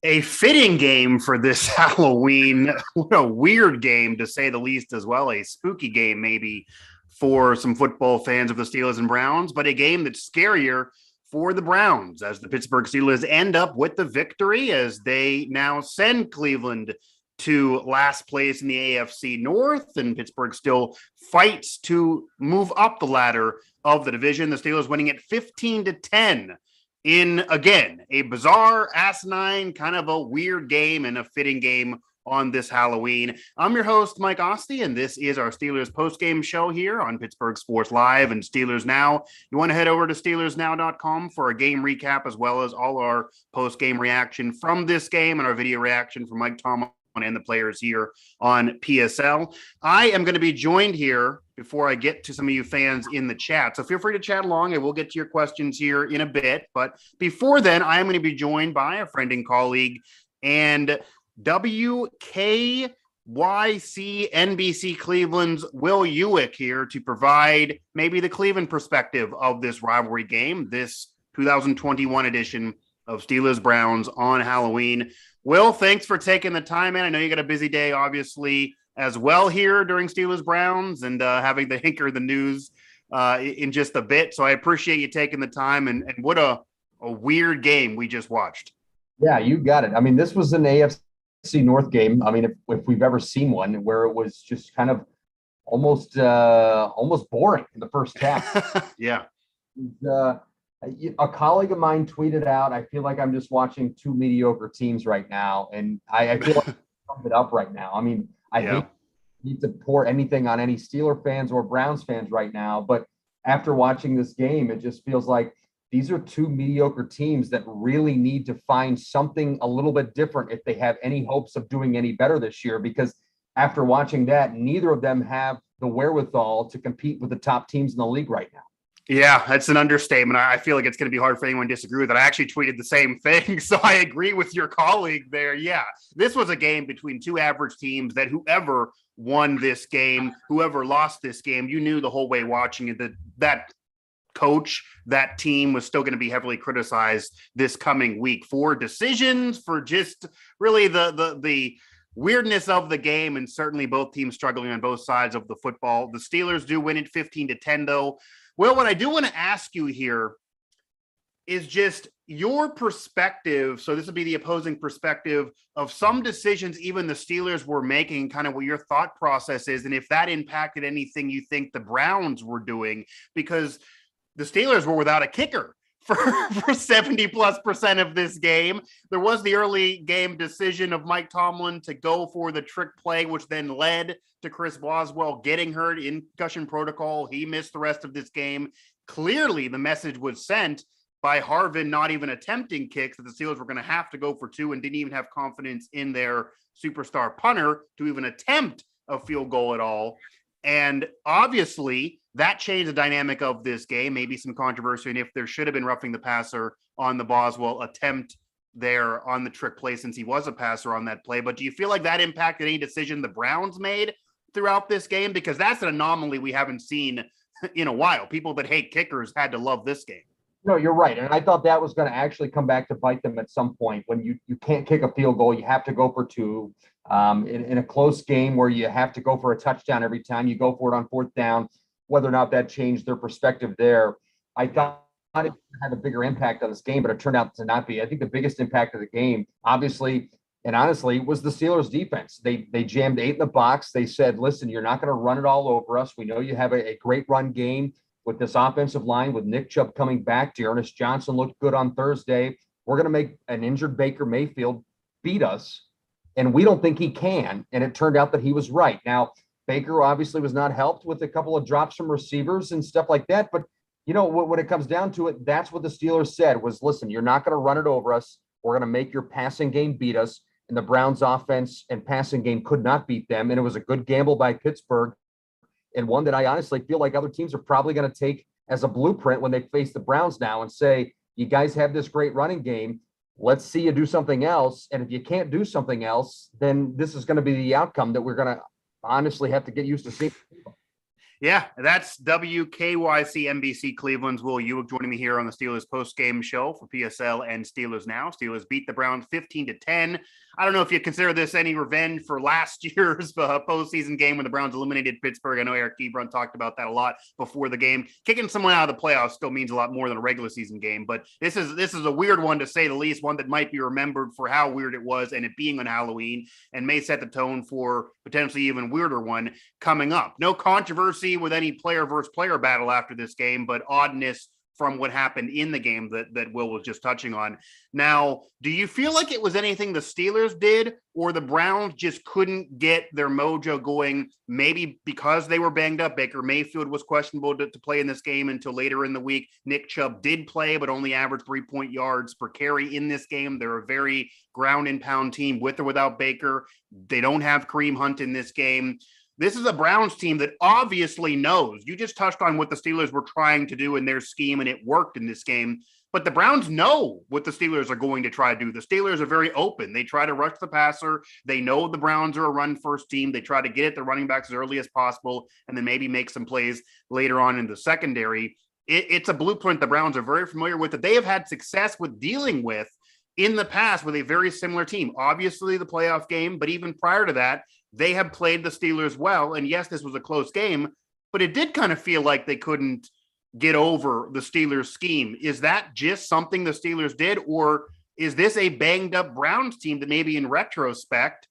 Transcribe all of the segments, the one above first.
A fitting game for this Halloween. What a weird game, to say the least, as well. A spooky game, maybe, for some football fans of the Steelers and Browns, but a game that's scarier for the Browns as the Pittsburgh Steelers end up with the victory as they now send Cleveland to last place in the AFC North, and Pittsburgh still fights to move up the ladder of the division. The Steelers winning it 15-10 in, again, a bizarre, asinine, kind of a weird game and a fitting game on this Halloween. I'm your host, Mike Asti, and this is our Steelers postgame show here on Pittsburgh Sports Live and Steelers Now. You want to head over to SteelersNow.com for a game recap, as well as all our postgame reaction from this game and our video reaction from Mike Tomlin and the players here on PSL. I am going to be joined here before I get to some of you fans in the chat. So feel free to chat along and we'll get to your questions here in a bit. But before then, I am going to be joined by a friend and colleague and WKYC-NBC Cleveland's Will Ujek here to provide maybe the Cleveland perspective of this rivalry game, this 2021 edition of Steelers Browns on Halloween. Will, thanks for taking the time, man. I know you got a busy day, obviously, as well here during Steelers Browns and having to hinker the news in just a bit. So I appreciate you taking the time, and what a weird game we just watched. Yeah, you got it. I mean, this was an AFC North game. I mean, if we've ever seen one where it was just kind of almost boring in the first half. Yeah. A colleague of mine tweeted out, I feel like I'm just watching two mediocre teams right now. And I feel like I summed it up right now. I mean, hate to pour anything on any Steeler fans or Browns fans right now, but after watching this game, it just feels like these are two mediocre teams that really need to find something a little bit different if they have any hopes of doing any better this year, because after watching that, neither of them have the wherewithal to compete with the top teams in the league right now. Yeah, that's an understatement. I feel like it's going to be hard for anyone to disagree with it. I actually tweeted the same thing, so I agree with your colleague there. Yeah, this was a game between two average teams that whoever won this game, whoever lost this game, you knew the whole way watching it that coach, that team was still going to be heavily criticized this coming week for decisions, for just really the weirdness of the game, and certainly both teams struggling on both sides of the football. The Steelers do win it 15-10, though. Well, what I do want to ask you here is just your perspective. So this would be the opposing perspective of some decisions even the Steelers were making, kind of what your thought process is, and if that impacted anything you think the Browns were doing, because the Steelers were without a kicker for 70+% of this game. There was the early game decision of Mike Tomlin to go for the trick play, which then led to Chris Boswell getting hurt in concussion protocol. He missed the rest of this game. Clearly, the message was sent by Harvin not even attempting kicks that the Steelers were going to have to go for two, and didn't even have confidence in their superstar punter to even attempt a field goal at all. And obviously, that changed the dynamic of this game, maybe some controversy, and if there should have been roughing the passer on the Boswell attempt there on the trick play, since he was a passer on that play. But do you feel like that impacted any decision the Browns made throughout this game? Because that's an anomaly we haven't seen in a while. People that hate kickers had to love this game. No, you're right. And I thought that was going to actually come back to bite them at some point. When you can't kick a field goal, you have to go for two. In a close game where you have to go for a touchdown every time, you go for it on fourth down. Whether or not that changed their perspective there, I thought it had a bigger impact on this game, but it turned out to not be. I think the biggest impact of the game, obviously and honestly, was the Steelers' defense. They jammed 8 in the box. They said, listen, you're not going to run it all over us. We know you have a great run game with this offensive line, with Nick Chubb coming back. Dearness Johnson looked good on Thursday. We're going to make an injured Baker Mayfield beat us, and we don't think he can. And it turned out that he was right. Now, Baker obviously was not helped with a couple of drops from receivers and stuff like that. But, you know, when it comes down to it, that's what the Steelers said was, listen, you're not going to run it over us. We're going to make your passing game beat us. And the Browns offense and passing game could not beat them. And it was a good gamble by Pittsburgh, and one that I honestly feel like other teams are probably going to take as a blueprint when they face the Browns now and say, you guys have this great running game. Let's see you do something else. And if you can't do something else, then this is going to be the outcome that we're going to honestly have to get used to seeing. Yeah, that's WKYC-NBC Cleveland's Will Ujek joining me here on the Steelers post-game show for PSL and Steelers Now. Steelers beat the Browns 15-10. I don't know if you consider this any revenge for last year's postseason game when the Browns eliminated Pittsburgh. I know Eric Ebron talked about that a lot before the game. Kicking someone out of the playoffs still means a lot more than a regular season game, but this is a weird one to say the least, one that might be remembered for how weird it was and it being on Halloween and may set the tone for potentially even weirder one coming up. No controversy with any player versus player battle after this game, but oddness from what happened in the game that Will was just touching on. Now, do you feel like it was anything the Steelers did or the Browns just couldn't get their mojo going, maybe because they were banged up? Baker Mayfield was questionable to play in this game until later in the week. Nick Chubb did play, but only averaged 3 yards per carry in this game. They're a very ground and pound team with or without Baker. They don't have Kareem Hunt in this game. This is a Browns team that obviously knows. You just touched on what the Steelers were trying to do in their scheme, and it worked in this game. But the Browns know what the Steelers are going to try to do. The Steelers are very open. They try to rush the passer. They know the Browns are a run-first team. They try to get at the running backs as early as possible and then maybe make some plays later on in the secondary. It's a blueprint the Browns are very familiar with, that they have had success with dealing with in the past with a very similar team. Obviously, the playoff game, but even prior to that, they have played the Steelers well. And yes, this was a close game, but it did kind of feel like they couldn't get over the Steelers scheme. Is that just something the Steelers did, or is this a banged up Browns team that maybe in retrospect,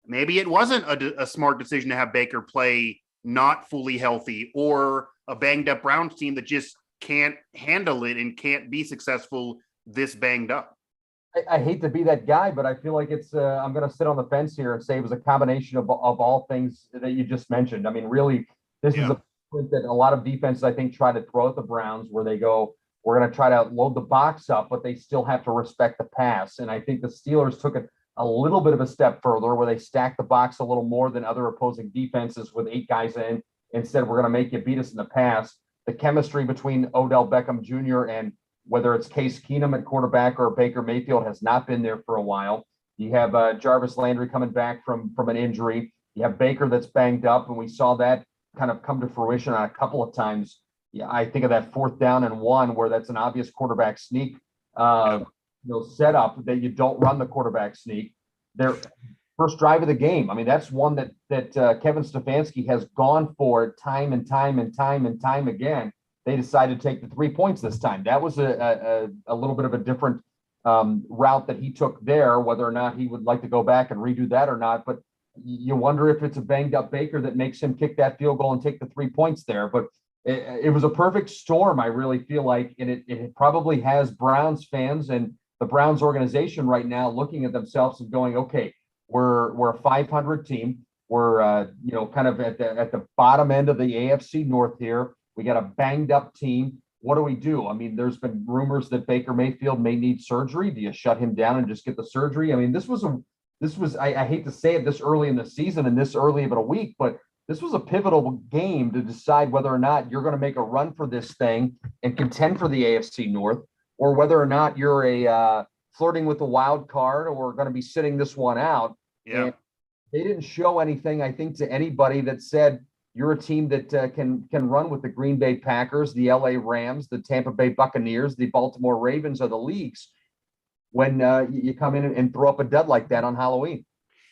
maybe it wasn't a smart decision to have Baker play not fully healthy, or a banged up Browns team that just can't handle it and can't be successful this banged up? I hate to be that guy, but I feel like it's I'm going to sit on the fence here and say it was a combination of all things that you just mentioned. I mean, really, this is a point that a lot of defenses, I think, try to throw at the Browns, where they go, we're going to try to load the box up, but they still have to respect the pass. And I think the Steelers took it a little bit of a step further, where they stacked the box a little more than other opposing defenses with 8 guys in. Instead, we're going to make you beat us in the pass. The chemistry between Odell Beckham Jr. and whether it's Case Keenum at quarterback or Baker Mayfield has not been there for a while. You have Jarvis Landry coming back from an injury. You have Baker that's banged up, and we saw that kind of come to fruition on a couple of times. Yeah, I think of that 4th down and 1 where that's an obvious quarterback sneak setup that you don't run the quarterback sneak. Their first drive of the game. I mean, that's one that Kevin Stefanski has gone for time and time again. They decided to take the 3 points this time. That was a little bit of a different route that he took there, whether or not he would like to go back and redo that or not. But you wonder if it's a banged up Baker that makes him kick that field goal and take the 3 points there. But it was a perfect storm, I really feel like. And it probably has Browns fans and the Browns organization right now looking at themselves and going, okay, we're a 500 team. We're kind of at the bottom end of the AFC North here. We got a banged up team. What do? I mean, there's been rumors that Baker Mayfield may need surgery. Do you shut him down and just get the surgery? I mean, this was I hate to say it this early in the season and this early of a week, but this was a pivotal game to decide whether or not you're going to make a run for this thing and contend for the AFC North, or whether or not you're flirting with the wild card or going to be sitting this one out. Yeah. And they didn't show anything, I think, to anybody that said, you're a team that can run with the Green Bay Packers, the LA Rams, the Tampa Bay Buccaneers, the Baltimore Ravens of the leagues when you come in and throw up a dud like that on Halloween.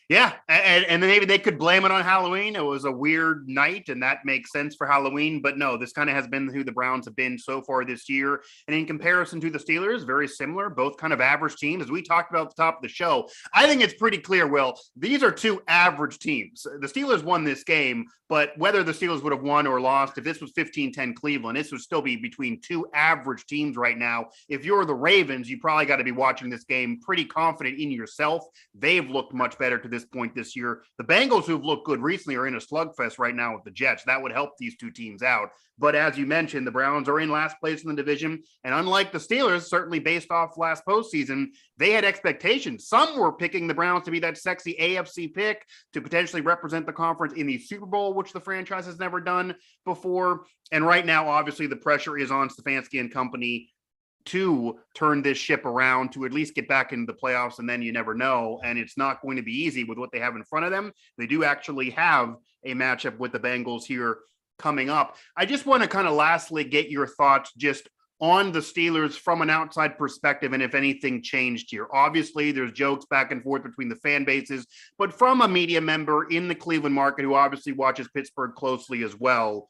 Yeah, and then maybe they could blame it on Halloween. It was a weird night, and that makes sense for Halloween. But no, this kind of has been who the Browns have been so far this year. And in comparison to the Steelers, very similar, both kind of average teams. As we talked about at the top of the show, I think it's pretty clear, Will, these are 2 average teams. The Steelers won this game, but whether the Steelers would have won or lost, if this was 15-10 Cleveland, this would still be between 2 average teams right now. If you're the Ravens, you probably got to be watching this game pretty confident in yourself. They've looked much better to this point this year. The Bengals, who've looked good recently, are in a slugfest right now with the Jets. That would help these 2 teams out. But as you mentioned, the Browns are in last place in the division. And unlike the Steelers, certainly based off last postseason, they had expectations. Some were picking the Browns to be that sexy AFC pick to potentially represent the conference in the Super Bowl, which the franchise has never done before. And right now, obviously, the pressure is on Stefanski and company to turn this ship around, to at least get back into the playoffs, and then you never know. And it's not going to be easy with what they have in front of them. They do actually have a matchup with the Bengals here coming up. I just want to kind of lastly get your thoughts just on the Steelers from an outside perspective, and if anything changed here. Obviously, there's jokes back and forth between the fan bases, but from a media member in the Cleveland market who obviously watches Pittsburgh closely as well,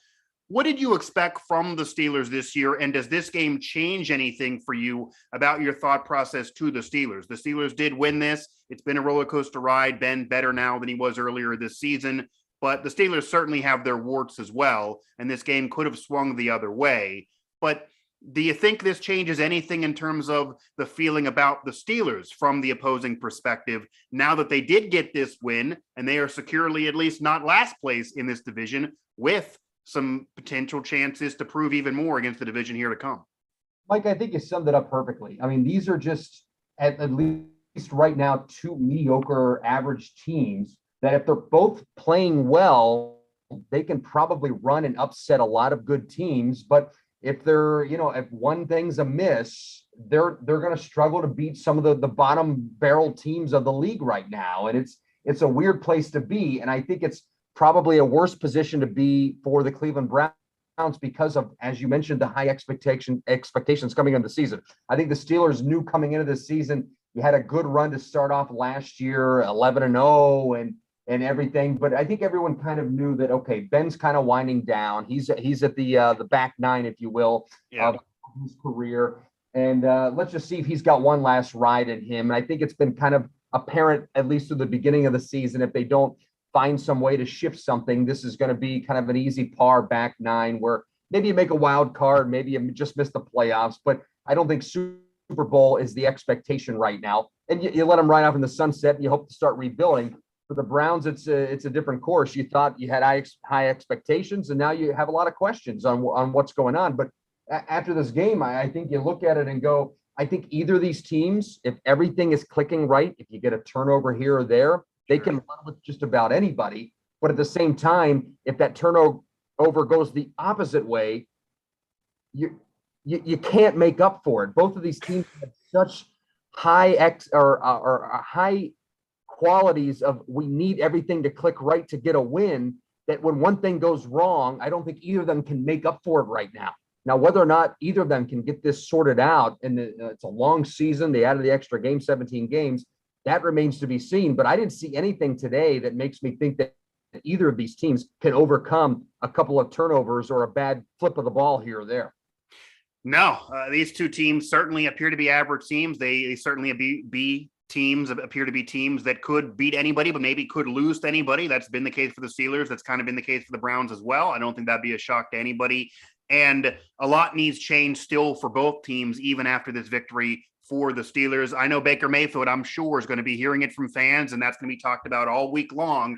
what did you expect from the Steelers this year, and does this game change anything for you about your thought process to the Steelers? The Steelers did win this. It's been a roller coaster ride. Ben better now than he was earlier this season, but the Steelers certainly have their warts as well, and this game could have swung the other way. But do you think this changes anything in terms of the feeling about the Steelers from the opposing perspective now that they did get this win and they are securely at least not last place in this division with some potential chances to prove even more against the division here to come? Mike, I think you summed it up perfectly. I mean, these are just at least right now two mediocre average teams that if they're both playing well, they can probably run and upset a lot of good teams. But if they're, if one thing's amiss, they're going to struggle to beat some of the bottom barrel teams of the league right now. And it's a weird place to be. And I think it's probably a worse position to be for the Cleveland Browns because of, as you mentioned, the high expectations coming into the season. I think the Steelers knew coming into this season, you had a good run to start off last year, 11-0 and everything. But I think everyone kind of knew that, okay, Ben's kind of winding down. He's at the back nine, if you will, of his career. And let's just see if he's got one last ride in him. And I think it's been kind of apparent, at least through the beginning of the season, if they don't find some way to shift something, this is going to be kind of an easy par back nine where maybe you make a wild card, maybe you just miss the playoffs. But I don't think Super Bowl is the expectation right now. And you let them ride off in the sunset and you hope to start rebuilding. For the Browns, it's a different course. You thought you had high expectations, and now you have a lot of questions on what's going on. But after this game, I think you look at it and go, I think either of these teams, if everything is clicking right, if you get a turnover here or there, they can run with just about anybody. But at the same time, if that turnover goes the opposite way, you can't make up for it. Both of these teams have such high high qualities of we need everything to click right to get a win, that when one thing goes wrong, I don't think either of them can make up for it right now. Now, whether or not either of them can get this sorted out, and it's a long season, they added the extra game, 17 games, that remains to be seen. But I didn't see anything today that makes me think that either of these teams can overcome a couple of turnovers or a bad flip of the ball here or there. No, these two teams certainly appear to be average teams. They certainly appear to be teams that could beat anybody, but maybe could lose to anybody. That's been the case for the Steelers. That's kind of been the case for the Browns as well. I don't think that'd be a shock to anybody. And a lot needs change still for both teams, even after this victory for the Steelers. I know Baker Mayfield, I'm sure, is going to be hearing it from fans, and that's going to be talked about all week long.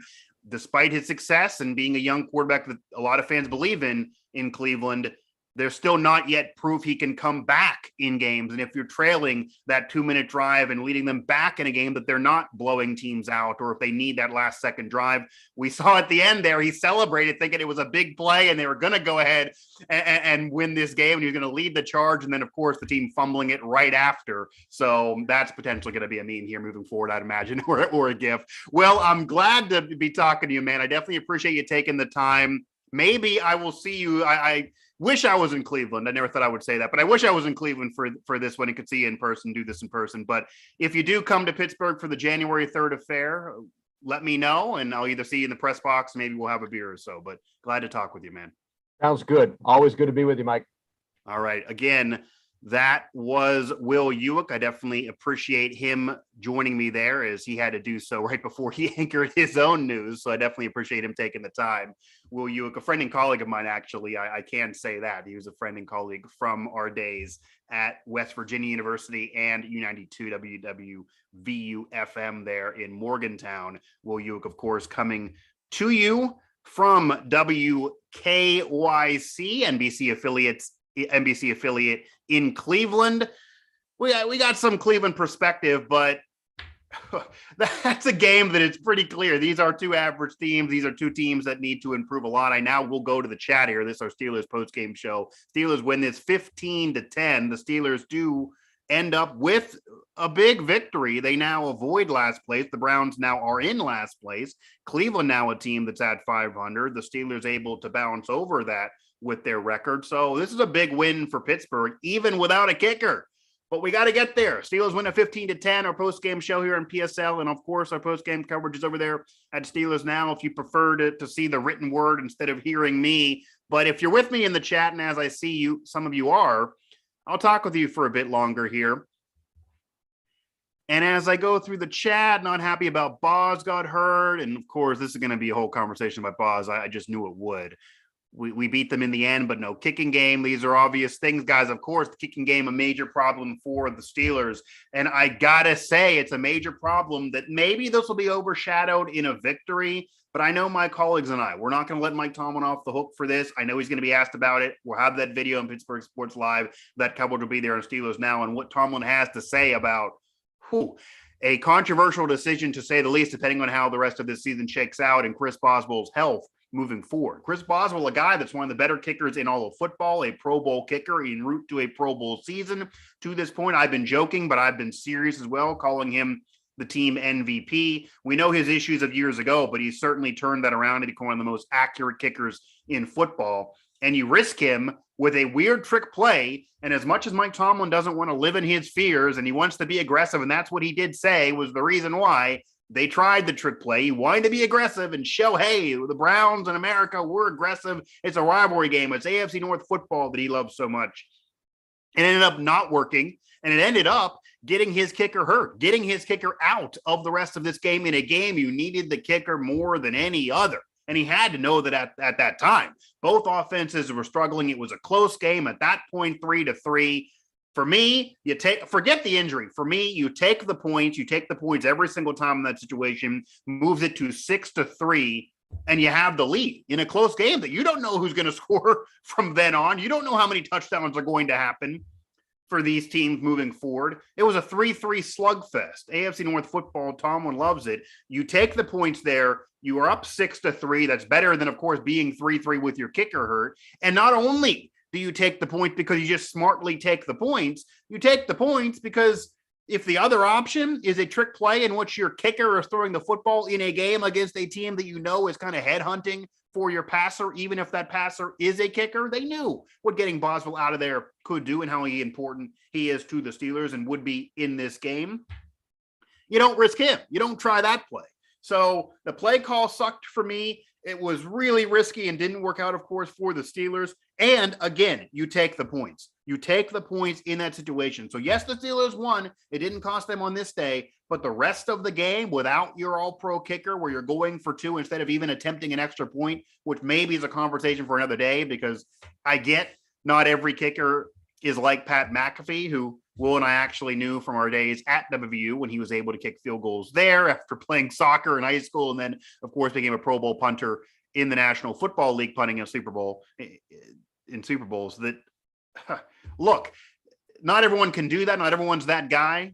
Despite his success and being a young quarterback that a lot of fans believe in Cleveland, there's still not yet proof he can come back in games. And if you're trailing that 2-minute drive and leading them back in a game, that they're not blowing teams out, or if they need that last second drive. We saw at the end there, he celebrated thinking it was a big play and they were going to go ahead and win this game. And he was going to lead the charge. And then, of course, the team fumbling it right after. So that's potentially going to be a meme here moving forward, I'd imagine, or a GIF. Well, I'm glad to be talking to you, man. I definitely appreciate you taking the time. Maybe I will see you. I wish I was in Cleveland. I never thought I would say that, but I wish I was in Cleveland for this one and could see you in person, do this in person. But if you do come to Pittsburgh for the January 3rd affair, let me know, and I'll either see you in the press box, maybe we'll have a beer or so. But glad to talk with you, man. Sounds good. Always good to be with you, Mike. All right. Again, that was Will Ujek. I definitely appreciate him joining me there, as he had to do so right before he anchored his own news. So I definitely appreciate him taking the time. Will Ujek, a friend and colleague of mine, actually. I can say that. He was a friend and colleague from our days at West Virginia University and U92 WVU-FM there in Morgantown. Will Ujek, of course, coming to you from WKYC-NBC affiliate in Cleveland. We got some Cleveland perspective, but that's a game that it's pretty clear. These are two average teams. These are two teams that need to improve a lot. I now will go to the chat here. This is our Steelers postgame show. Steelers win this 15-10. The Steelers do end up with a big victory. They now avoid last place. The Browns now are in last place. Cleveland now a team that's at 500. The Steelers able to bounce over that with their record. So this is a big win for Pittsburgh, even without a kicker. But we got to get there. Steelers win a 15-10. Our post-game show here on PSL. And, of course, our post-game coverage is over there at Steelers Now if you prefer to see the written word instead of hearing me. But if you're with me in the chat, and as I see you, some of you are, I'll talk with you for a bit longer here. And as I go through the chat, not happy about Boz got hurt. And, of course, this is going to be a whole conversation about Boz. I just knew it would. We beat them in the end, but no kicking game. These are obvious things, guys. Of course, the kicking game, a major problem for the Steelers. And I got to say, it's a major problem that maybe this will be overshadowed in a victory. But I know my colleagues and I, we're not going to let Mike Tomlin off the hook for this. I know he's going to be asked about it. We'll have that video on Pittsburgh Sports Live. That coverage will be there on Steelers Now and what Tomlin has to say about a controversial decision, to say the least, depending on how the rest of this season shakes out and Chris Boswell's health moving forward. Chris Boswell, a guy that's one of the better kickers in all of football, a Pro Bowl kicker en route to a Pro Bowl season. To this point, I've been joking, but I've been serious as well, calling him the team MVP. We know his issues of years ago, but he's certainly turned that around and become one of the most accurate kickers in football. And you risk him with a weird trick play. And as much as Mike Tomlin doesn't want to live in his fears and he wants to be aggressive, and that's what he did say was the reason why they tried the trick play. He wanted to be aggressive and show, hey, the Browns in America, we're aggressive. It's a rivalry game. It's AFC North football that he loves so much. It ended up not working, and it ended up getting his kicker hurt, getting his kicker out of the rest of this game in a game you needed the kicker more than any other. And he had to know that at that time. Both offenses were struggling. It was a close game at that point, 3-3. For me, forget the injury. For me, you take the points. You take the points every single time in that situation, moves it to 6-3, and you have the lead in a close game that you don't know who's going to score from then on. You don't know how many touchdowns are going to happen for these teams moving forward. It was a 3-3 slugfest. AFC North football, Tomlin loves it. You take the points there. You are up 6-3. That's better than, of course, being 3-3 with your kicker hurt. And not only do you take the point because you just smartly take the points, you take the points because if the other option is a trick play in which your kicker is throwing the football in a game against a team that you know is kind of headhunting for your passer, even if that passer is a kicker, they knew what getting Boswell out of there could do and how important he is to the Steelers and would be in this game. You don't risk him. You don't try that play. So the play call sucked for me. It was really risky and didn't work out, of course, for the Steelers. And again, you take the points. You take the points in that situation. So yes, the Steelers won. It didn't cost them on this day, but the rest of the game without your all-pro kicker where you're going for two instead of even attempting an extra point, which maybe is a conversation for another day, because I get not every kicker is like Pat McAfee, who Will and I actually knew from our days at WVU when he was able to kick field goals there after playing soccer in high school. And then, of course, became a Pro Bowl punter in the National Football League, punting in Super Bowls that, look, not everyone can do that. Not everyone's that guy.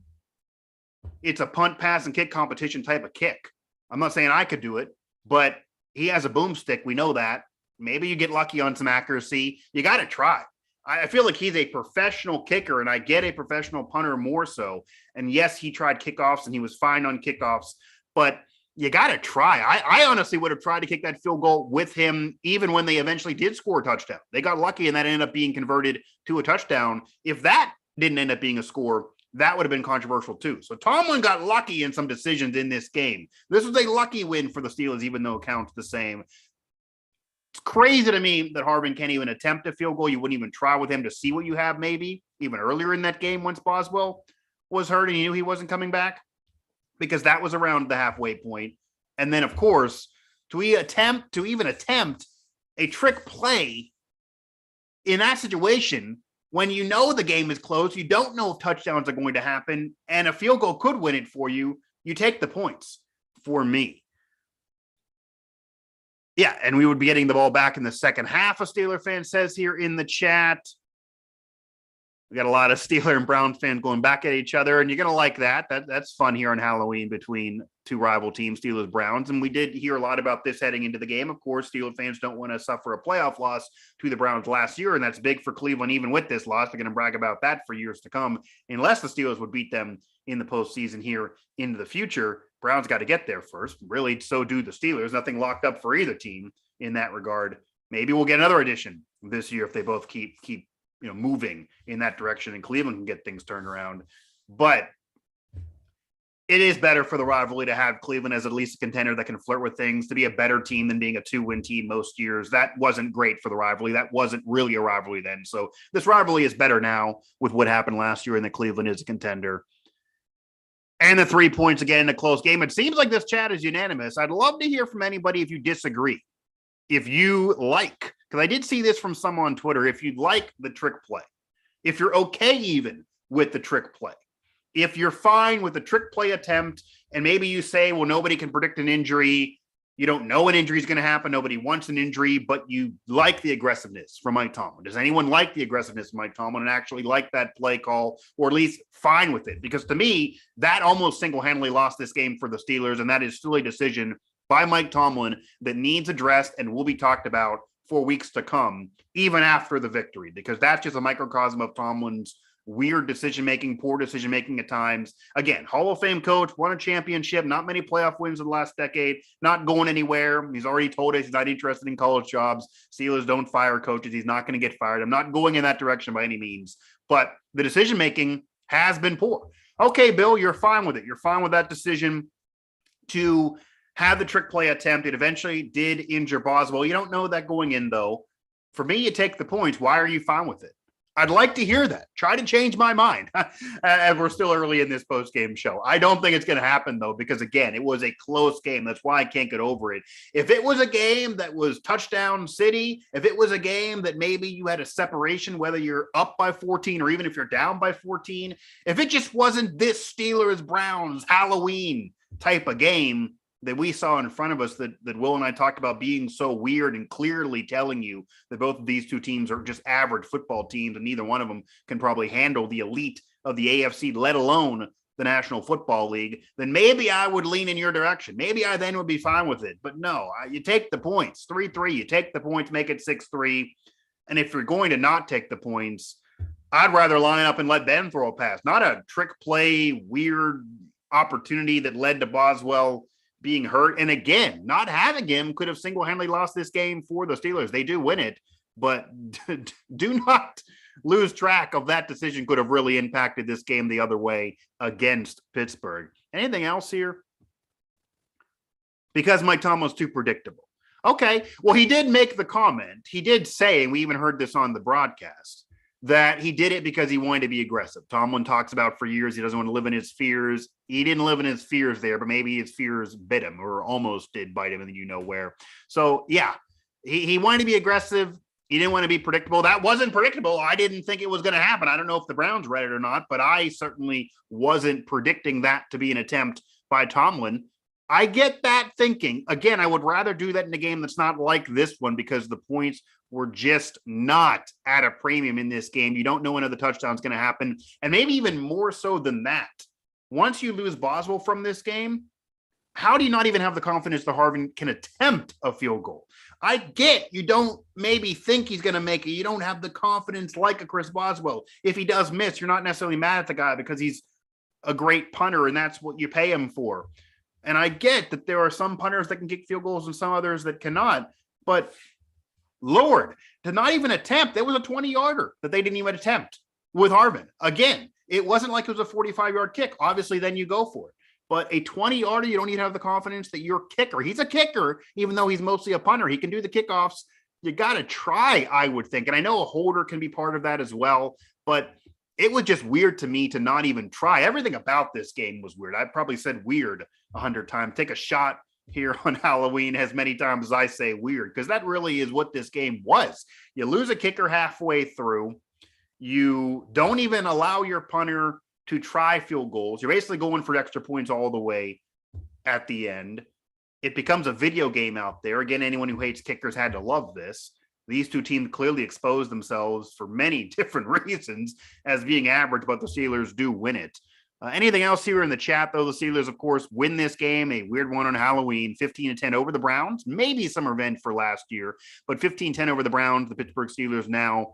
It's a punt, pass, and kick competition type of kick. I'm not saying I could do it, but he has a boomstick. We know that. Maybe you get lucky on some accuracy. You got to try. I feel like he's a professional kicker, and I get a professional punter more so. And yes, he tried kickoffs, and he was fine on kickoffs, but you got to try. I honestly would have tried to kick that field goal with him even when they eventually did score a touchdown. They got lucky, and that ended up being converted to a touchdown. If that didn't end up being a score, that would have been controversial too. So Tomlin got lucky in some decisions in this game. This was a lucky win for the Steelers, even though it counts the same. It's crazy to me that Harvin can't even attempt a field goal. You wouldn't even try with him to see what you have maybe, even earlier in that game once Boswell was hurt and you knew he wasn't coming back, because that was around the halfway point. And then, of course, to even attempt a trick play in that situation when you know the game is close, you don't know if touchdowns are going to happen, and a field goal could win it for you, you take the points for me. Yeah, and we would be getting the ball back in the second half, a Steeler fan says here in the chat. We got a lot of Steeler and Browns fans going back at each other, and you're going to like that. That's fun here on Halloween between two rival teams, Steelers, Browns. And we did hear a lot about this heading into the game. Of course, Steelers fans don't want to suffer a playoff loss to the Browns last year, and that's big for Cleveland. Even with this loss, they're going to brag about that for years to come, unless the Steelers would beat them in the postseason here into the future. Browns got to get there first. Really, so do the Steelers. Nothing locked up for either team in that regard. Maybe we'll get another edition this year if they both keep moving in that direction, and Cleveland can get things turned around. But it is better for the rivalry to have Cleveland as at least a contender that can flirt with things, to be a better team than being a 2-win team most years. That wasn't great for the rivalry. That wasn't really a rivalry then. So this rivalry is better now with what happened last year, and that Cleveland is a contender. And the 3 points again in a close game. It seems like this chat is unanimous. I'd love to hear from anybody if you disagree. If you like, because I did see this from someone on Twitter, if you'd like the trick play, if you're okay even with the trick play, if you're fine with the trick play attempt, and maybe you say, well, nobody can predict an injury. You don't know an injury is going to happen. Nobody wants an injury, but you like the aggressiveness from Mike Tomlin. Does anyone like the aggressiveness from Mike Tomlin and actually like that play call, or at least fine with it? Because to me, that almost single-handedly lost this game for the Steelers, and that is still a decision by Mike Tomlin that needs addressed and will be talked about for weeks to come, even after the victory, because that's just a microcosm of Tomlin's weird decision-making, poor decision-making at times. Again, Hall of Fame coach, won a championship, not many playoff wins in the last decade, not going anywhere. He's already told us he's not interested in college jobs. Steelers don't fire coaches. He's not going to get fired. I'm not going in that direction by any means, but the decision-making has been poor. Okay, Bill, you're fine with it. You're fine with that decision to have the trick play attempt. It eventually did injure Boswell. You don't know that going in, though. For me, you take the points. Why are you fine with it? I'd like to hear that. Try to change my mind. And we're still early in this post-game show. I don't think it's going to happen, though, because, again, it was a close game. That's why I can't get over it. If it was a game that was touchdown city, if it was a game that maybe you had a separation, whether you're up by 14 or even if you're down by 14, if it just wasn't this Steelers-Browns Halloween type of game that we saw in front of us, that Will and I talked about being so weird and clearly telling you that both of these two teams are just average football teams and neither one of them can probably handle the elite of the AFC, let alone the National Football League, then maybe I would lean in your direction. Maybe I then would be fine with it. But no, you take the points, 3-3, you take the points, make it 6-3. And if you're going to not take the points, I'd rather line up and let them throw a pass, not a trick play, weird opportunity that led to Boswell being hurt. And again, not having him could have single-handedly lost this game for the Steelers. They do win it, but do not lose track of that decision could have really impacted this game the other way against Pittsburgh. Anything else here? Because Mike Tomlin was too predictable. Okay, well, he did make the comment. He did say, and we even heard this on the broadcast, that he did it because he wanted to be aggressive. Tomlin talks about for years he doesn't want to live in his fears. He didn't live in his fears there, but maybe his fears bit him or almost did bite him, and you know where. So, yeah, he wanted to be aggressive. He didn't want to be predictable. That wasn't predictable. I didn't think it was going to happen. I don't know if the Browns read it or not, but I certainly wasn't predicting that to be an attempt by Tomlin. I get that thinking. Again, I would rather do that in a game that's not like this one because the points were just not at a premium in this game. You don't know when the touchdown's going to happen. And maybe even more so than that, once you lose Boswell from this game, how do you not even have the confidence that Harvin can attempt a field goal? I get you don't maybe think he's going to make it. You don't have the confidence like a Chris Boswell. If he does miss, you're not necessarily mad at the guy because he's a great punter and that's what you pay him for. And I get that there are some punters that can kick field goals and some others that cannot. But Lord, to not even attempt, there was a 20-yarder that they didn't even attempt with Harvin. Again, it wasn't like it was a 45-yard kick. Obviously, then you go for it. But a 20-yarder, you don't even have the confidence that your kicker, he's a kicker, even though he's mostly a punter. He can do the kickoffs. You got to try, I would think. And I know a holder can be part of that as well. But it was just weird to me to not even try. Everything about this game was weird. I probably said weird 100 times. Take a shot here on Halloween as many times as I say weird, because that really is what this game was. You lose a kicker halfway through. You don't even allow your punter to try field goals. You're basically going for extra points all the way at the end. It becomes a video game out there. Again, anyone who hates kickers had to love this. These two teams clearly exposed themselves for many different reasons as being average, but the Steelers do win it. Anything else here in the chat, though? The Steelers, of course, win this game, a weird one on Halloween, 15-10 over the Browns. Maybe some revenge for last year, but 15-10 over the Browns. The Pittsburgh Steelers now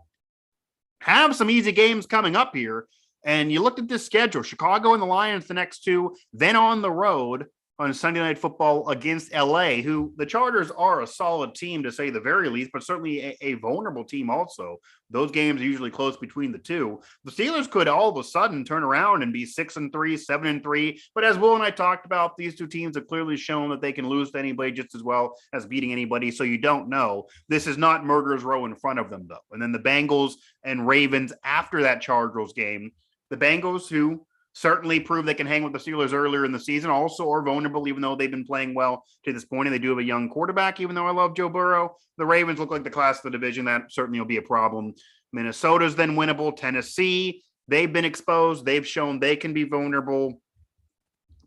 have some easy games coming up here. And you looked at this schedule, Chicago and the Lions the next two, then on the road on Sunday Night Football against LA, who the Chargers are a solid team to say the very least, but certainly a vulnerable team also. Those games are usually close between the two. The Steelers could all of a sudden turn around and be 6-3, 7-3. But as Will and I talked about, these two teams have clearly shown that they can lose to anybody just as well as beating anybody. So you don't know. This is not murderer's row in front of them, though. And then the Bengals and Ravens after that Chargers game. The Bengals, who certainly proved they can hang with the Steelers earlier in the season, also are vulnerable, even though they've been playing well to this point, and they do have a young quarterback, even though I love Joe Burrow. The Ravens look like the class of the division. That certainly will be a problem. Minnesota's then winnable. Tennessee, they've been exposed. They've shown they can be vulnerable.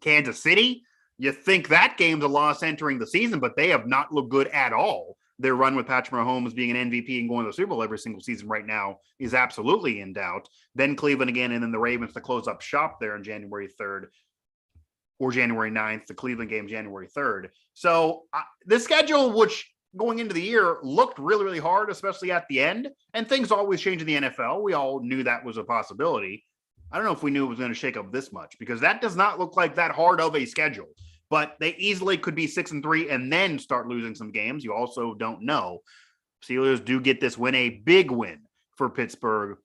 Kansas City, you think that game's a loss entering the season, but they have not looked good at all. Their run with Patrick Mahomes being an MVP and going to the Super Bowl every single season right now is absolutely in doubt. Then Cleveland again, and then the Ravens to close up shop there on January 3rd or January 9th, the Cleveland game January 3rd. So the schedule, which going into the year looked really, really hard, especially at the end, and things always change in the NFL. We all knew that was a possibility. I don't know if we knew it was going to shake up this much because that does not look like that hard of a schedule. But they easily could be 6-3 and then start losing some games. You also don't know. Steelers do get this win, a big win for Pittsburgh,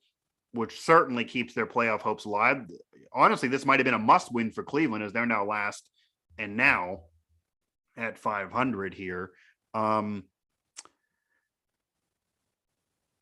which certainly keeps their playoff hopes alive. Honestly, this might have been a must-win for Cleveland as they're now last and now at 500 here.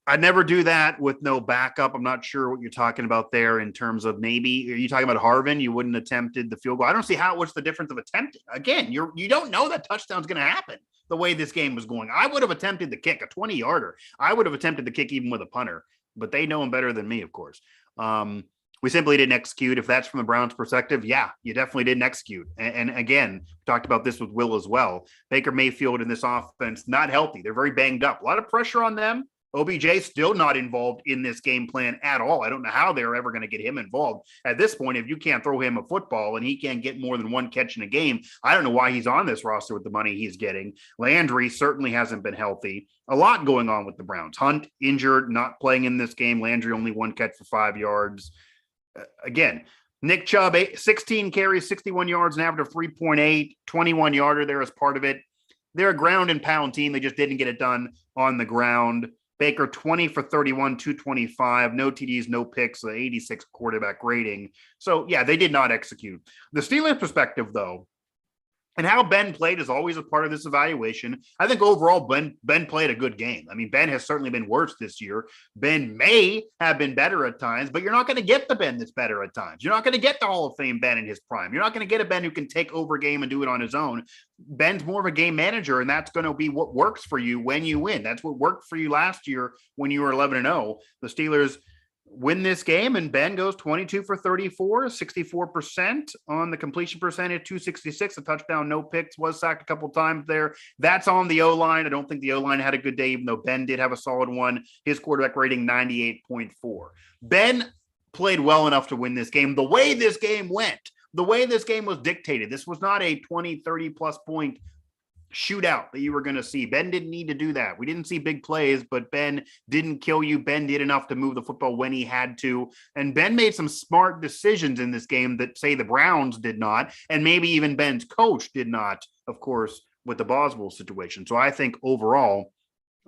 I'd never do that with no backup. I'm not sure what you're talking about there in terms of maybe, are you talking about Harvin? You wouldn't have attempted the field goal. I don't see what's the difference of attempting. Again, you don't know that touchdown's going to happen the way this game was going. I would have attempted the kick, a 20-yarder. I would have attempted the kick even with a punter, but they know him better than me, of course. We simply didn't execute. If that's from the Browns' perspective, yeah, you definitely didn't execute. And again, we talked about this with Will as well. Baker Mayfield in this offense, not healthy. They're very banged up. A lot of pressure on them. OBJ still not involved in this game plan at all. I don't know how they're ever going to get him involved. At this point, if you can't throw him a football and he can't get more than one catch in a game, I don't know why he's on this roster with the money he's getting. Landry certainly hasn't been healthy. A lot going on with the Browns. Hunt injured, not playing in this game. Landry only one catch for 5 yards. Again, Nick Chubb, 16 carries, 61 yards, an average of 3.8, 21-yarder there as part of it. They're a ground and pound team. They just didn't get it done on the ground. Baker, 20 for 31, 225, no TDs, no picks, 86 quarterback rating. So, yeah, they did not execute. The Steelers' perspective, though, and how Ben played is always a part of this evaluation. I think overall, Ben played a good game. I mean, Ben has certainly been worse this year. Ben may have been better at times, but you're not going to get the Ben that's better at times. You're not going to get the Hall of Fame Ben in his prime. You're not going to get a Ben who can take over a game and do it on his own. Ben's more of a game manager, and that's going to be what works for you when you win. That's what worked for you last year when you were 11-0. The Steelers win this game, and Ben goes 22 for 34, 64% on the completion percentage, 266, a touchdown, no picks, was sacked a couple times there. That's on the O-line. I don't think the O-line had a good day, even though Ben did have a solid one. His quarterback rating, 98.4. Ben played well enough to win this game. The way this game went, the way this game was dictated, this was not a 20, 30-plus point shootout that you were going to see. Ben didn't need to do that. We didn't see big plays, but Ben didn't kill you. Ben did enough to move the football when he had to. And Ben made some smart decisions in this game that, say, the Browns did not, and maybe even Ben's coach did not, of course, with the Boswell situation. So I think overall,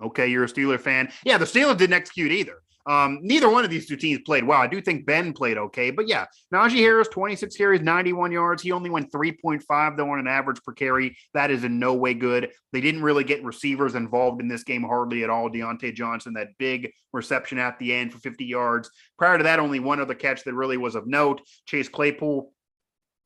okay, you're a Steeler fan. Yeah, the Steelers didn't execute either. Neither one of these two teams played well. I do think Ben played okay, but yeah, Najee Harris, 26 carries, 91 yards. He only went 3.5 though on an average per carry. That is in no way good. They didn't really get receivers involved in this game hardly at all. Deontay Johnson, that big reception at the end for 50 yards. Prior to that, only one other catch that really was of note. Chase Claypool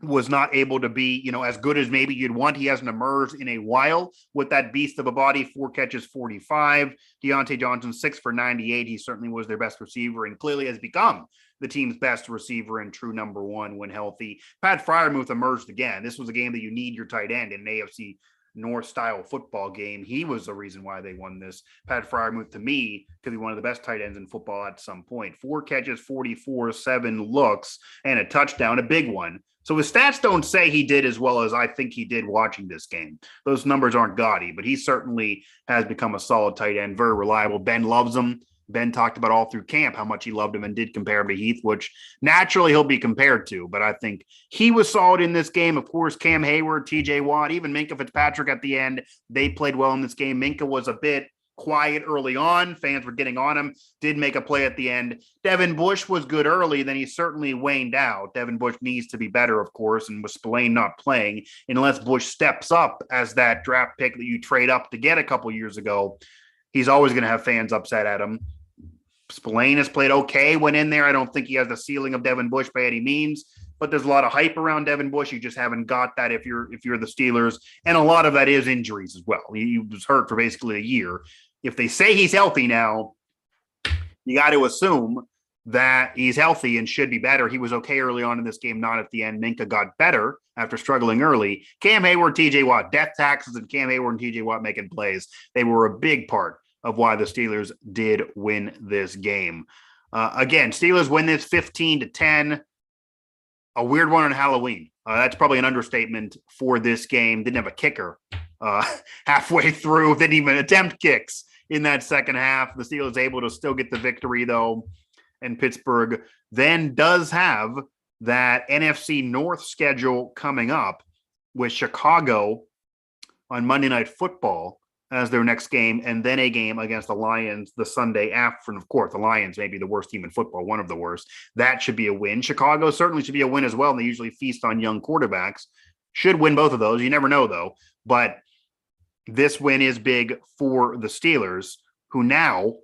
was not able to be, as good as maybe you'd want. He hasn't emerged in a while with that beast of a body, 4 catches, 45. Deontay Johnson, 6 for 98. He certainly was their best receiver and clearly has become the team's best receiver and true number one when healthy. Pat Freiermuth emerged again. This was a game that you need your tight end in an AFC North style football game. He was the reason why they won this. Pat Freiermuth, to me, could be one of the best tight ends in football at some point. 4 catches, 44, 7 looks, and a touchdown, a big one. So his stats don't say he did as well as I think he did watching this game. Those numbers aren't gaudy, but he certainly has become a solid tight end, very reliable. Ben loves him. Ben talked about all through camp how much he loved him and did compare him to Heath, which naturally he'll be compared to. But I think he was solid in this game. Of course, Cam Hayward, TJ Watt, even Minkah Fitzpatrick at the end, they played well in this game. Minkah was a bit quiet early on. Fans were getting on him, did make a play at the end. Devin Bush was good early, then he certainly waned out. Devin Bush needs to be better, of course, and with Spillane not playing, unless Bush steps up as that draft pick that you trade up to get a couple years ago, he's always going to have fans upset at him. Spillane has played okay, went in there. I don't think he has the ceiling of Devin Bush by any means, but there's a lot of hype around Devin Bush. You just haven't got that if you're the Steelers, and a lot of that is injuries as well. He was hurt for basically a year. If they say he's healthy now, you got to assume that he's healthy and should be better. He was okay early on in this game, not at the end. Minkah got better after struggling early. Cam Hayward, TJ Watt, death taxes, and Cam Hayward and TJ Watt making plays. They were a big part of why the Steelers did win this game. Again, Steelers win this 15-10. A weird one on Halloween. That's probably an understatement for this game. Didn't have a kicker halfway through. Didn't even attempt kicks in that second half. The Steelers able to still get the victory, though. And Pittsburgh then does have that NFC North schedule coming up with Chicago on Monday Night Football as their next game, and then a game against the Lions the Sunday after. And of course, the Lions may be the worst team in football, one of the worst. That should be a win. Chicago certainly should be a win as well, and they usually feast on young quarterbacks. Should win both of those. You never know, though. But this win is big for the Steelers, who now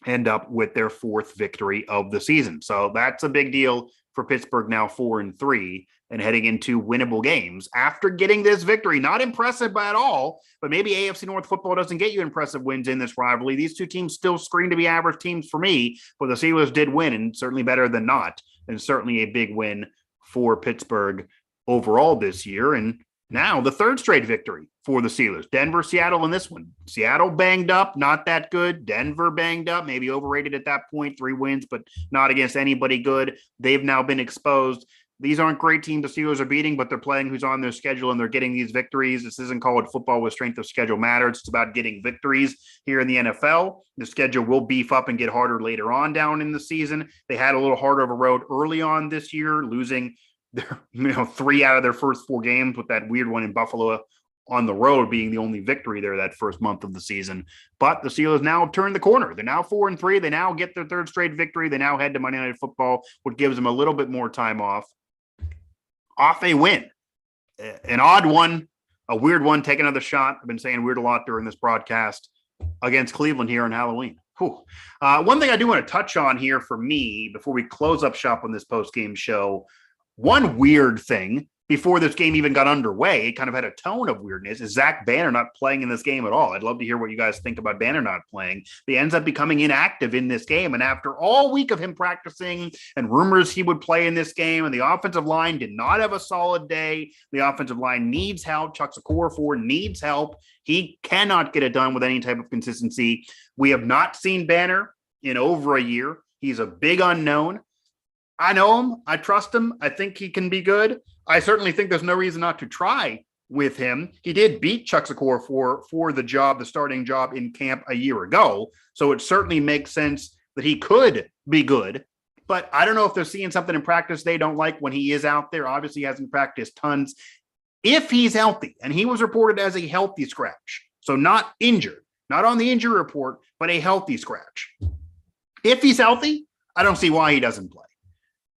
end up with their 4th victory of the season. So that's a big deal for Pittsburgh, now 4-3 and heading into winnable games after getting this victory. Not impressive at all, but maybe AFC North football doesn't get you impressive wins in this rivalry. These two teams still screen to be average teams for me, but the Steelers did win, and certainly better than not, and certainly a big win for Pittsburgh overall this year. And now the 3rd straight victory for the Steelers. Denver, Seattle in this one. Seattle banged up, not that good. Denver banged up, maybe overrated at that point. 3 wins, but not against anybody good. They've now been exposed. These aren't great teams the Steelers are beating, but they're playing who's on their schedule, and they're getting these victories. This isn't college football with strength of schedule matters. It's about getting victories here in the NFL. The schedule will beef up and get harder later on down in the season. They had a little harder of a road early on this year, losing their 3 out of their first 4 games, with that weird one in Buffalo on the road being the only victory there that first month of the season. But the Steelers now turn the corner. They're now 4-3. They now get their 3rd straight victory. They now head to Monday Night Football, which gives them a little bit more time off a win. An odd one, a weird one. Take another shot. I've been saying weird a lot during this broadcast against Cleveland here on Halloween. One thing I do want to touch on here for me before we close up shop on this post-game show, one weird thing before this game even got underway, it kind of had a tone of weirdness, is Zach Banner not playing in this game at all. I'd love to hear what you guys think about Banner not playing. He ends up becoming inactive in this game. And after all week of him practicing and rumors he would play in this game, and the offensive line did not have a solid day. The offensive line needs help. Chuck Okorafor needs help. He cannot get it done with any type of consistency. We have not seen Banner in over a year. He's a big unknown. I know him. I trust him. I think he can be good. I certainly think there's no reason not to try with him. He did beat Chuck Okorafor for the starting job in camp a year ago. So it certainly makes sense that he could be good. But I don't know if they're seeing something in practice they don't like when he is out there. Obviously, he hasn't practiced tons. If he's healthy, and he was reported as a healthy scratch, so not injured, not on the injury report, but a healthy scratch. If he's healthy, I don't see why he doesn't play.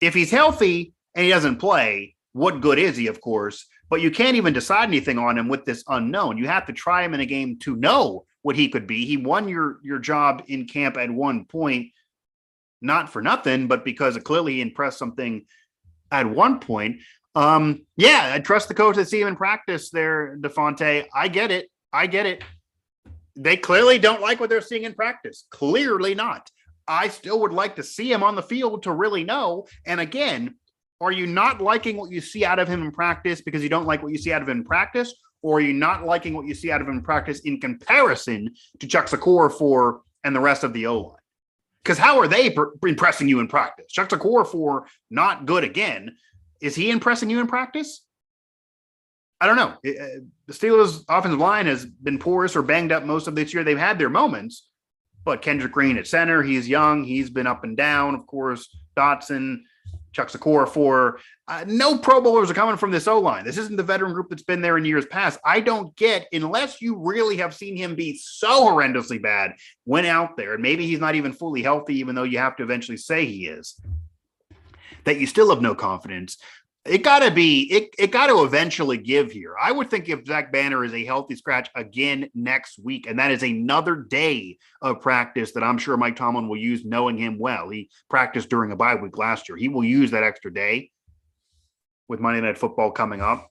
If he's healthy and he doesn't play, what good is he, of course? But you can't even decide anything on him with this unknown. You have to try him in a game to know what he could be. He won your job in camp at one point, not for nothing, but because clearly he impressed something at one point. I trust the coach to see him in practice there, DeFonte. I get it. They clearly don't like what they're seeing in practice. Clearly not. I still would like to see him on the field to really know. And again, are you not liking what you see out of him in practice because you don't like what you see out of him in practice? or are you not liking what you see out of him in practice in comparison to Chuck Okorafor and the rest of the O-line? Because how are they impressing you in practice? Chuck Okorafor, not good again. Is he impressing you in practice? I don't know. The Steelers' offensive line has been porous or banged up most of this year. They've had their moments, but Kendrick Green at center, he's young. He's been up and down. Of course, Dotson, Chuck Okorafor. No Pro Bowlers are coming from this O-line. This isn't the veteran group that's been there in years past. I don't get, unless you really have seen him be so horrendously bad, went out there, and maybe he's not even fully healthy, even though you have to eventually say he is, that you still have no confidence. It got to eventually give here. I would think if Zach Banner is a healthy scratch again next week, and that is another day of practice that I'm sure Mike Tomlin will use, knowing him well. He practiced during a bye week last year. He will use that extra day with Monday Night Football coming up.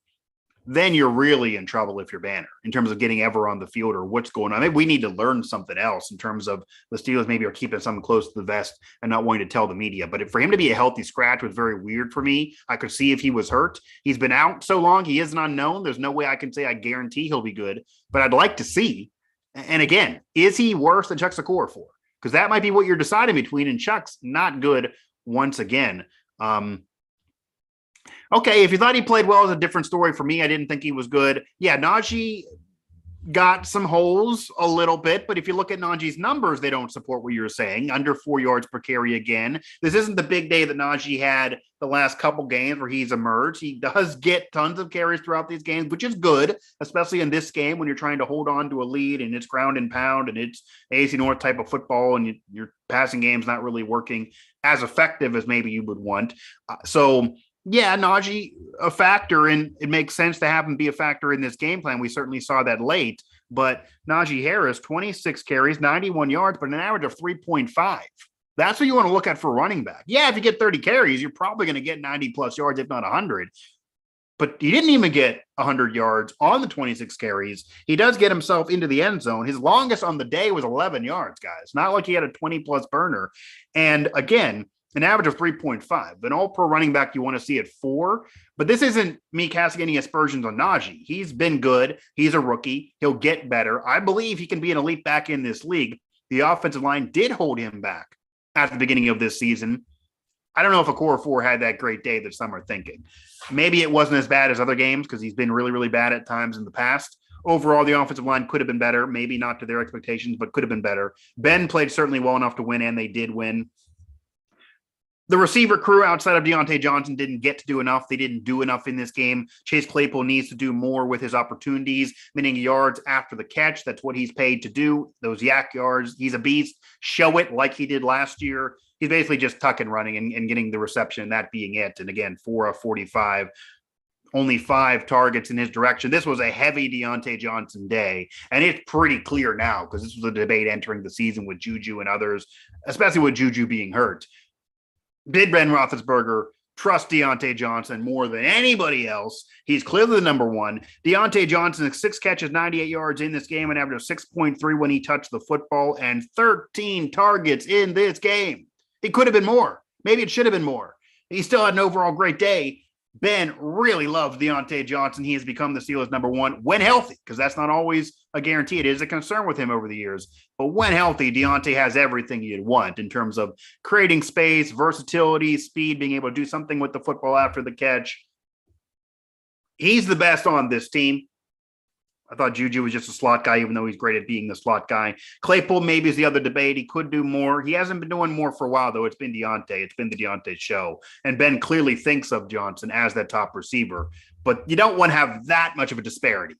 Then you're really in trouble if you're Banner in terms of getting ever on the field or what's going on. Maybe we need to learn something else in terms of the Steelers maybe are keeping something close to the vest and not wanting to tell the media. But for him to be a healthy scratch was very weird for me. I could see if he was hurt. He's been out so long. He is an unknown. There's no way I can say I guarantee he'll be good, but I'd like to see. And again, is he worse than Chuck Okorafor? Because that might be what you're deciding between, and Chuck's not good once again. Okay, if you thought he played well, it's a different story. For me, I didn't think he was good. Yeah, Najee got some holes a little bit, but if you look at Najee's numbers, they don't support what you're saying. Under 4 yards per carry again. This isn't the big day that Najee had the last couple games where he's emerged. He does get tons of carries throughout these games, which is good, especially in this game when you're trying to hold on to a lead and it's ground and pound and it's AFC North type of football and your passing game's not really working as effective as maybe you would want. Yeah, Najee, a factor, and it makes sense to have him be a factor in this game plan. We certainly saw that late, but Najee Harris, 26 carries, 91 yards, but an average of 3.5. That's what you want to look at for running back. Yeah, if you get 30 carries, you're probably going to get 90-plus yards, if not 100. But he didn't even get 100 yards on the 26 carries. He does get himself into the end zone. His longest on the day was 11 yards, guys. Not like he had a 20-plus burner. And again, an average of 3.5. An all-pro running back, you want to see at 4. But this isn't me casting any aspersions on Najee. He's been good. He's a rookie. He'll get better. I believe he can be an elite back in this league. The offensive line did hold him back at the beginning of this season. I don't know if Okorafor had that great day that some are thinking. Maybe it wasn't as bad as other games because he's been really, really bad at times in the past. Overall, the offensive line could have been better. Maybe not to their expectations, but could have been better. Ben played certainly well enough to win, and they did win. The receiver crew outside of Deontay Johnson didn't get to do enough. They didn't do enough in this game. Chase Claypool needs to do more with his opportunities, meaning yards after the catch. That's what he's paid to do, those yak yards. He's a beast. Show it like he did last year. He's basically just tuck and running and getting the reception, that being it. And again, 4 of 45, only 5 targets in his direction. This was a heavy Deontay Johnson day, and it's pretty clear now because this was a debate entering the season with Juju and others, especially with Juju being hurt. Did Ben Roethlisberger trust Deontay Johnson more than anybody else? He's clearly the number one. Deontay Johnson, 6 catches, 98 yards in this game, an average of 6.3 when he touched the football, and 13 targets in this game. It could have been more. Maybe it should have been more. He still had an overall great day. Ben really loves Deontay Johnson. He has become the Steelers' number one when healthy, because that's not always a guarantee. It is a concern with him over the years. But when healthy, Deontay has everything you'd want in terms of creating space, versatility, speed, being able to do something with the football after the catch. He's the best on this team. I thought Juju was just a slot guy, even though he's great at being the slot guy. Claypool maybe is the other debate. He could do more. He hasn't been doing more for a while, though. It's been Deontay. It's been the Deontay show. And Ben clearly thinks of Johnson as that top receiver. But you don't want to have that much of a disparity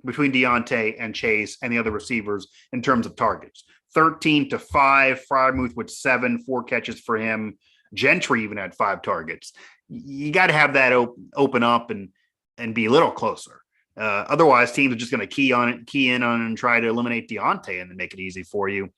between Deontay and Chase and the other receivers in terms of targets. 13-5. Freiermuth with 7, 4 catches for him. Gentry even had 5 targets. You got to have that open up and be a little closer. Otherwise, teams are just going to key in on and try to eliminate Deontay and then make it easy for you.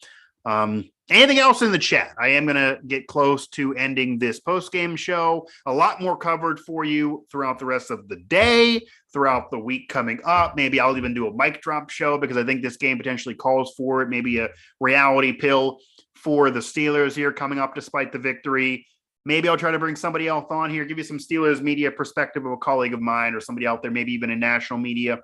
Anything else in the chat? I am going to get close to ending this post-game show. A lot more covered for you throughout the rest of the day, throughout the week coming up. Maybe I'll even do a mic drop show because I think this game potentially calls for it. Maybe a reality pill for the Steelers here coming up despite the victory. Maybe I'll try to bring somebody else on here, give you some Steelers media perspective of a colleague of mine or somebody out there, maybe even in national media.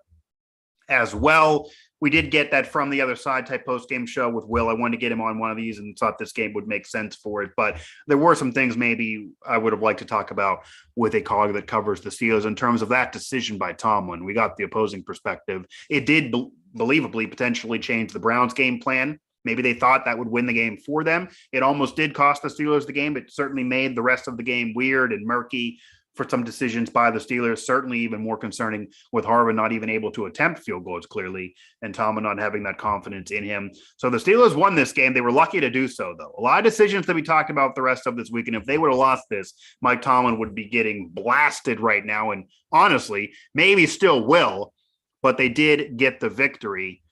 as well. We did get that From the Other Side type post-game show with Will. I wanted to get him on one of these and thought this game would make sense for it. But there were some things maybe I would have liked to talk about with a colleague that covers the Steelers in terms of that decision by Tomlin. We got the opposing perspective. It did believably potentially change the Browns game plan. Maybe they thought that would win the game for them. It almost did cost the Steelers the game. It certainly made the rest of the game weird and murky for some decisions by the Steelers, certainly even more concerning with Harvin not even able to attempt field goals clearly and Tomlin not having that confidence in him. So the Steelers won this game. They were lucky to do so, though. A lot of decisions that we talked about the rest of this week, and if they would have lost this, Mike Tomlin would be getting blasted right now, and honestly, maybe still will, but they did get the victory.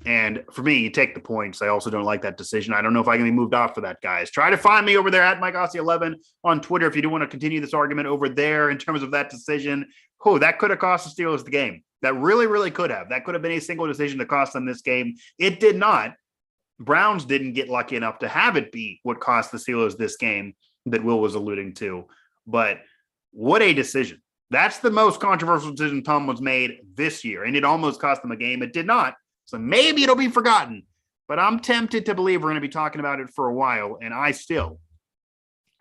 And for me, you take the points. I also don't like that decision. I don't know if I can be moved off for that, guys. Try to find me over there at Mike Asti 11 on Twitter if you do want to continue this argument over there in terms of that decision. Oh, that could have cost the Steelers the game. That really, really could have. That could have been a single decision to cost them this game. It did not. Browns didn't get lucky enough to have it be what cost the Steelers this game that Will was alluding to. But what a decision. That's the most controversial decision Tomlin's made this year, and it almost cost them a game. It did not. So maybe it'll be forgotten, but I'm tempted to believe we're going to be talking about it for a while, and I still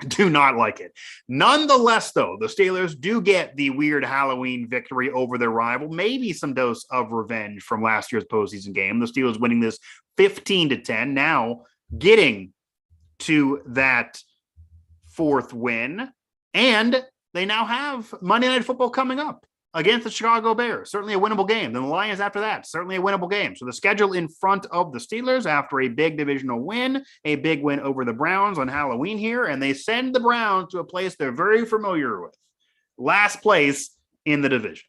do not like it. Nonetheless, though, the Steelers do get the weird Halloween victory over their rival, maybe some dose of revenge from last year's postseason game. The Steelers winning this 15-10, now getting to that fourth win, and they now have Monday Night Football coming up against the Chicago Bears. Certainly a winnable game. Then the Lions after that, certainly a winnable game. So the schedule in front of the Steelers after a big divisional win, a big win over the Browns on Halloween here, and they send the Browns to a place they're very familiar with. Last place in the division.